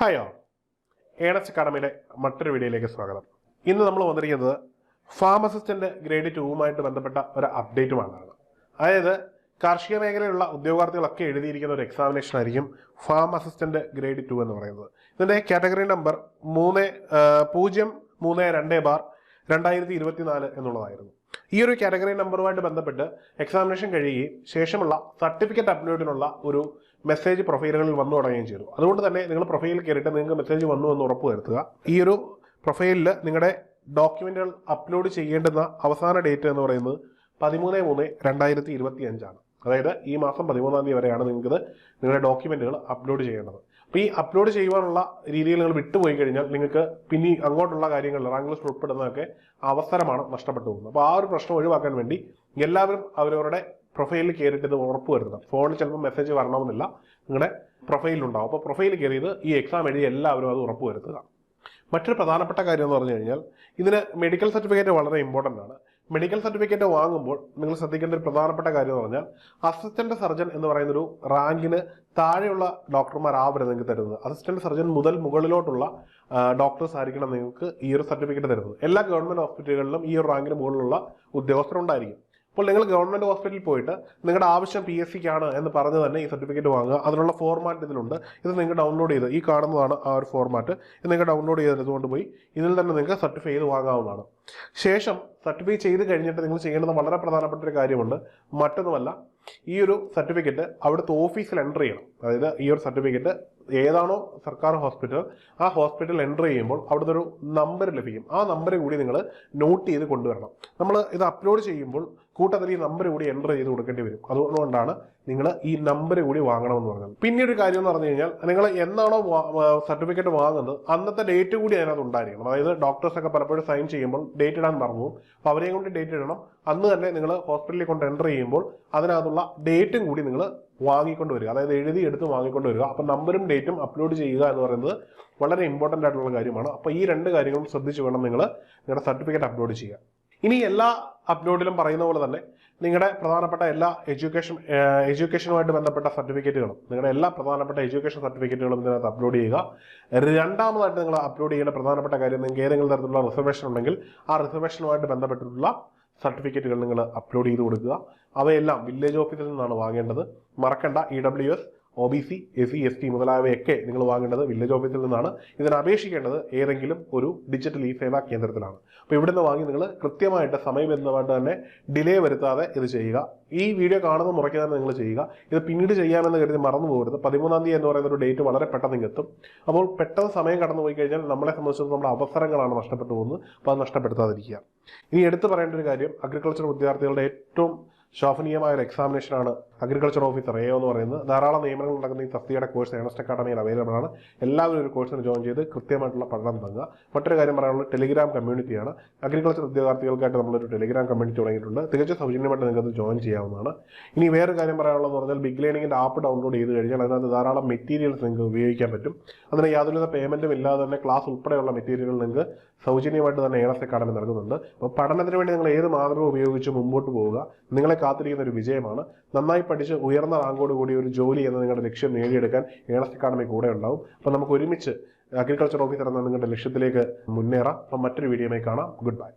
Hi all, Ernest അക്കാഡമിയുടെ മറ്റൊരു വീഡിയോയിലേക്ക് സ്വാഗതം. ഇന്ന് നമ്മൾ വന്നിരിക്കുന്നത് ഫാം അസിസ്റ്റന്റ് ഗ്രേഡ് 2 ബന്ധപ്പെട്ട ഒരു അപ്ഡേറ്റുമാണ്. അതായത് കാർഷിക മേഖലയിലുള്ള ഉദ്യോഗാർത്ഥികളൊക്കെ എഴുതിയിരിക്കുന്ന ഒരു എക്സാമിനേഷൻ ആയിരിക്കും ഫാം അസിസ്റ്റന്റ് ഗ്രേഡ് 2 എന്ന് പറയുന്നത്. ഇതിന്റെ കാറ്റഗറി നമ്പർ 3032/2024 എന്നുള്ളതായിരുന്നു. ഈ ഒരു കാറ്റഗറി നമ്പറുമായിട്ട് ബന്ധപ്പെട്ട് എക്സാമിനേഷൻ കഴിയുകയും ശേഷമുള്ള സർട്ടിഫിക്കറ്റ് അപ്ലോഡിനുള്ള ഒരു മെസ്സേജ് പ്രൊഫൈലുകളിൽ വന്നു തുടങ്ങുകയും ചെയ്തു. അതുകൊണ്ട് തന്നെ നിങ്ങൾ പ്രൊഫൈലിൽ കയറിയിട്ട് നിങ്ങൾക്ക് മെസ്സേജ് വന്നു എന്ന് ഉറപ്പുവരുത്തുക. ഈ ഒരു പ്രൊഫൈലിൽ നിങ്ങളുടെ ഡോക്യുമെന്റുകൾ അപ്ലോഡ് ചെയ്യേണ്ടുന്ന അവസാന ഡേറ്റ് എന്ന് പറയുന്നത് 13/3/2025 അതായത് ഈ മാസം 13-ാം തീയതി വരെയാണ് നിങ്ങൾക്ക് നിങ്ങളുടെ ഡോക്യുമെന്റുകൾ അപ്ലോഡ് ചെയ്യേണ്ടത്. അപ്പോൾ ഈ അപ്ലോഡ് ചെയ്യുവാനുള്ള രീതിയിൽ നിങ്ങൾ വിട്ടുപോയി കഴിഞ്ഞാൽ നിങ്ങൾക്ക് പിന്നെ അങ്ങോട്ടുള്ള കാര്യങ്ങളിൽ റാങ്ക് ലിസ്റ്റ് ഉൾപ്പെടുന്നതൊക്കെ അവസരമാണ് നഷ്ടപ്പെട്ടു പോകുന്നത്. അപ്പോൾ ആ ഒരു പ്രശ്നം ഒഴിവാക്കാൻ വേണ്ടി എല്ലാവരും അവരവരുടെ പ്രൊഫൈലിൽ കയറിയിട്ട് ഇത് ഉറപ്പുവരുത്തണം. ഫോണിൽ ചിലപ്പോൾ മെസ്സേജ് വരണമെന്നില്ല, നിങ്ങളുടെ പ്രൊഫൈലിലുണ്ടാവും. അപ്പോൾ പ്രൊഫൈലിൽ കയറിയത് ഈ എക്സാം എഴുതി എല്ലാവരും അത് ഉറപ്പുവരുത്തുക. മറ്റൊരു പ്രധാനപ്പെട്ട കാര്യം എന്ന് പറഞ്ഞു കഴിഞ്ഞാൽ ഇതിന് മെഡിക്കൽ സർട്ടിഫിക്കറ്റ് വളരെ ഇമ്പോർട്ടൻ്റ് ആണ്. മെഡിക്കൽ സർട്ടിഫിക്കറ്റ് വാങ്ങുമ്പോൾ നിങ്ങൾ ശ്രദ്ധിക്കേണ്ട ഒരു പ്രധാനപ്പെട്ട കാര്യം എന്ന് പറഞ്ഞാൽ അസിസ്റ്റന്റ് സർജൻ എന്ന് പറയുന്നൊരു റാങ്കിന് താഴെയുള്ള ഡോക്ടർമാരാവരുത് നിങ്ങൾക്ക് തരുന്നത്. അസിസ്റ്റന്റ് സർജൻ മുതൽ മുകളിലോട്ടുള്ള ഡോക്ടേഴ്സ് ആയിരിക്കണം നിങ്ങൾക്ക് ഈ ഒരു സർട്ടിഫിക്കറ്റ് തരുന്നത്. എല്ലാ ഗവൺമെന്റ് ഹോസ്പിറ്റലുകളിലും ഈ ഒരു റാങ്കിന് മുകളിലുള്ള ഉദ്യോഗസ്ഥരുണ്ടായിരിക്കും. അപ്പോൾ നിങ്ങൾ ഗവൺമെന്റ് ഹോസ്പിറ്റലിൽ പോയിട്ട് നിങ്ങളുടെ ആവശ്യം PSCക്കാണ് എന്ന് പറഞ്ഞ് തന്നെ ഈ സർട്ടിഫിക്കറ്റ് വാങ്ങുക. അതിനുള്ള ഫോർമാറ്റ് ഇതിലുണ്ട്. ഇത് നിങ്ങൾക്ക് ഡൗൺലോഡ് ചെയ്ത് ഈ കാണുന്നതാണ് ആ ഒരു ഫോർമാറ്റ്. ഇത് നിങ്ങൾക്ക് ഡൗൺലോഡ് ചെയ്തുകൊണ്ട് പോയി ഇതിൽ തന്നെ നിങ്ങൾക്ക് സർട്ടിഫൈ ചെയ്ത് വാങ്ങാവുന്നതാണ്. ശേഷം സർട്ടിഫൈ ചെയ്ത് കഴിഞ്ഞിട്ട് നിങ്ങൾ ചെയ്യേണ്ടത് വളരെ പ്രധാനപ്പെട്ട ഒരു കാര്യമുണ്ട്. മറ്റൊന്നുമല്ല, ഈ ഒരു സർട്ടിഫിക്കറ്റ് അവിടുത്തെ ഓഫീസിൽ എൻ്റർ ചെയ്യണം. അതായത് ഈ ഒരു സർട്ടിഫിക്കറ്റ് ഏതാണോ സർക്കാർ ഹോസ്പിറ്റൽ, ആ ഹോസ്പിറ്റൽ എൻ്റർ ചെയ്യുമ്പോൾ അവിടുത്തെ ഒരു നമ്പർ ലഭിക്കും. ആ നമ്പർ കൂടി നിങ്ങൾ നോട്ട് ചെയ്ത് കൊണ്ടുവരണം. നമ്മൾ ഇത് അപ്ലോഡ് ചെയ്യുമ്പോൾ കൂട്ടത്തിൽ ഈ നമ്പർ കൂടി എൻ്റർ ചെയ്ത് കൊടുക്കേണ്ടി വരും. അതുകൊണ്ടാണ് നിങ്ങൾ ഈ നമ്പർ കൂടി വാങ്ങണമെന്ന് പറഞ്ഞത്. പിന്നെ ഒരു കാര്യം എന്ന് പറഞ്ഞു കഴിഞ്ഞാൽ നിങ്ങൾ എന്നാണോ സർട്ടിഫിക്കറ്റ് വാങ്ങുന്നത് അന്നത്തെ ഡേറ്റ് കൂടി അതിനകത്ത് ഉണ്ടായിരിക്കണം. അതായത് ഡോക്ടേഴ്സൊക്കെ പലപ്പോഴും സൈൻ ചെയ്യുമ്പോൾ ഡേറ്റ് ഇടാൻ മറന്നു. അപ്പോൾ അവരെയും കൊണ്ട് ഡേറ്റ് ഇടണം. അന്ന് തന്നെ നിങ്ങൾ ഹോസ്പിറ്റലിൽ കൊണ്ട് എൻ്റർ ചെയ്യുമ്പോൾ അതിനകത്തുള്ള ഡേറ്റും കൂടി നിങ്ങൾ വാങ്ങിക്കൊണ്ട് വരിക. അതായത് എഴുതി വാങ്ങിക്കൊണ്ട് വരിക. അപ്പം നമ്പറും ഡേറ്റും അപ്ലോഡ് ചെയ്യുക എന്ന് പറയുന്നത് വളരെ ഇമ്പോർട്ടൻ്റ് ആയിട്ടുള്ള കാര്യമാണ്. അപ്പോൾ ഈ രണ്ട് കാര്യങ്ങളും ശ്രദ്ധിച്ച് വേണം നിങ്ങൾ നിങ്ങളുടെ സർട്ടിഫിക്കറ്റ് അപ്ലോഡ് ചെയ്യുക. ഇനി എല്ലാ അപ്ലോഡിലും പറയുന്ന പോലെ തന്നെ നിങ്ങളുടെ പ്രധാനപ്പെട്ട എല്ലാ എഡ്യൂക്കേഷനുമായിട്ട് ബന്ധപ്പെട്ട സർട്ടിഫിക്കറ്റുകളും നിങ്ങളുടെ എല്ലാ പ്രധാനപ്പെട്ട എഡ്യൂക്കേഷൻ സർട്ടിഫിക്കറ്റുകളും ഇതിനകത്ത് അപ്ലോഡ് ചെയ്യുക. രണ്ടാമതായിട്ട് നിങ്ങൾ അപ്ലോഡ് ചെയ്യേണ്ട പ്രധാനപ്പെട്ട കാര്യം, നിങ്ങൾക്ക് ഏതെങ്കിലും തരത്തിലുള്ള റിസർവേഷൻ ഉണ്ടെങ്കിൽ ആ റിസർവേഷനുമായിട്ട് ബന്ധപ്പെട്ടിട്ടുള്ള സർട്ടിഫിക്കറ്റുകൾ നിങ്ങൾ അപ്ലോഡ് ചെയ്ത് കൊടുക്കുക. അവയെല്ലാം വില്ലേജ് ഓഫീസിൽ നിന്നാണ് വാങ്ങേണ്ടത്. മറക്കണ്ട, EWS, OBC, SC, ST മുതലായവയൊക്കെ നിങ്ങൾ വാങ്ങേണ്ടത് വില്ലേജ് ഓഫീസിൽ നിന്നാണ്. ഇതിന് അപേക്ഷിക്കേണ്ടത് ഏതെങ്കിലും ഒരു ഡിജിറ്റൽ സേവാ കേന്ദ്രത്തിലാണ്. അപ്പോൾ ഇവിടെ നിന്ന് വാങ്ങി നിങ്ങൾ കൃത്യമായിട്ട് സമയബന്ധമായിട്ട് തന്നെ ഡിലേ വരുത്താതെ ഇത് ചെയ്യുക. ഈ വീഡിയോ കാണുന്ന മുറയ്ക്ക് തന്നെ നിങ്ങൾ ചെയ്യുക. ഇത് പിന്നീട് ചെയ്യാമെന്ന് കരുതി മറന്നു പോകരുത്. 13-ാം തീയതി എന്ന് പറയുന്ന ഒരു ഡേറ്റ് വളരെ പെട്ടെന്ന് എത്തും. അപ്പോൾ പെട്ടെന്ന് സമയം കടന്നു പോയി കഴിഞ്ഞാൽ നമ്മളെ സംബന്ധിച്ചിടത്തോളം നമ്മുടെ അവസരങ്ങളാണ് നഷ്ടപ്പെട്ടു പോകുന്നത്. അപ്പോൾ അത് നഷ്ടപ്പെടുത്താതിരിക്കുക. ഇനി എടുത്തു പറയേണ്ട ഒരു കാര്യം, അഗ്രികൾച്ചർ വിദ്യാർത്ഥികളുടെ ഏറ്റവും ശോഭനീയമായ ഒരു എക്സാമിനേഷനാണ് അഗ്രികൾച്ചർ ഓഫീസർ AO എന്ന് പറയുന്നത്. ധാരാളം നിയമനങ്ങൾ നടക്കുന്ന ഈ തസ്തികയുടെ കോഴ്സ് ഏണസ്റ്റ് അക്കാഡമിയിൽ അവൈലബിൾ ആണ്. എല്ലാവരും ഒരു കോഴ്സിന് ജോയിൻ ചെയ്ത് കൃത്യമായിട്ടുള്ള പഠനം തുടങ്ങുക. മറ്റൊരു കാര്യം പറയാനുള്ളത് ടെലിഗ്രാം കമ്മ്യൂണിറ്റിയാണ്. അഗ്രികൾച്ചർ ഉദ്യോഗാർത്ഥികൾക്കായിട്ട് നമ്മളൊരു ടെലിഗ്രാം കമ്മ്യൂണിറ്റി തുടങ്ങിയിട്ടുണ്ട്. തികച്ചും സൗജന്യമായിട്ട് നിങ്ങൾക്ക് ജോയിൻ ചെയ്യാവുന്നതാണ്. ഇനി വേറൊരു കാര്യം പറയാനുള്ളതെന്ന് പറഞ്ഞാൽ ബിഗ് ലേണിംഗിൻ്റെ ആപ്പ് ഡൗൺലോഡ് ചെയ്ത് കഴിഞ്ഞാൽ അതിനകത്ത് ധാരാളം മെറ്റീരിയൽസ് നിങ്ങൾക്ക് ഉപയോഗിക്കാൻ പറ്റും. അതിന് യാതൊരുവിധ പേയ്മെൻറ്റും ഇല്ലാതെ തന്നെ ക്ലാസ് ഉൾപ്പെടെയുള്ള മെറ്റീരിയലുകൾ നിങ്ങൾക്ക് സൗജന്യമായിട്ട് തന്നെ ഏണസ്റ്റ് അക്കാഡമി നൽകുന്നുണ്ട്. അപ്പോൾ പഠനത്തിന് വേണ്ടി നിങ്ങൾ ഏത് മാർഗ്ഗം ഉപയോഗിച്ച് മുമ്പോട്ട് പോവുക. നിങ്ങളെ കാത്തിരിക്കുന്ന ഒരു വിജയമാണ്. നന്നായി പഠിച്ച് ഉയർന്ന റാങ്കോട് കൂടി ഒരു ജോലി എന്ന നിങ്ങളുടെ ലക്ഷ്യം നേടിയെടുക്കാൻ ഏണസ്റ്റ് അക്കാഡമി കൂടെ ഉണ്ടാവും. അപ്പോൾ നമുക്ക് ഒരുമിച്ച് അഗ്രികൾച്ചർ ഓഫീസർ എന്ന നിങ്ങളുടെ ലക്ഷ്യത്തിലേക്ക് മുന്നേറാം. അപ്പം മറ്റൊരു വീഡിയോയുമായി കാണാം. Good bye.